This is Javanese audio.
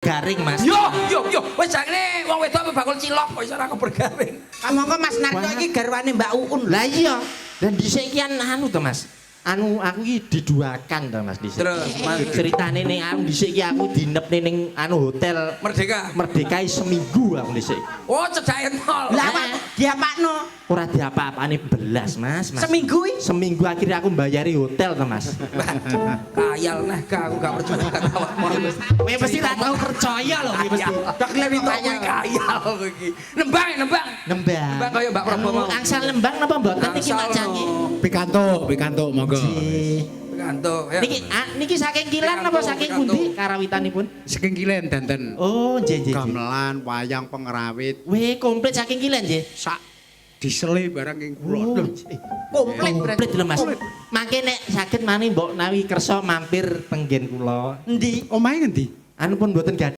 garing Mas. Yo, wis jane wong wedok bakul cilok kok iso ora bergaring. Monggo Mas Narto iki garwane Mbak Uun. Lah iya. Dan dhisik iki anu to Mas. Anu aku iki diduakan to Mas dhisik. Terus Mas Ceritane ning anu dhisik iki aku dinepne ning anu hotel Merdeka. Merdeka seminggu aku dhisik. Oh, cedake nol. Lah apa diapakno? Ora diapa-apane belas Mas. Seminggu iki? Seminggu akhirnya aku mbayari hotel to Mas. Kayal nah aku gak percaya awakmu. Kowe mesti tak tau percaya lho kowe mesti. Tak lek kowe kayal kowe iki. Nembang. Nembang kaya Mbak Prabowo mau. Angsal nembang napa mboten iki macange? Pikantuk monggo. Gantung ya. Niki saking Kilan napa saking pundi karawitanipun? Saking Kilen danten. Oh, nggih. Gamelan, wayang pengerawit, Weh, komplit saking Kilan nggih. sak disele barang ing kula. Komplit lho Mas. Mangke nek saged mani mbok nawi kersa mampir tenggen kula. Endi? Omahe ngendi? Anu pun mboten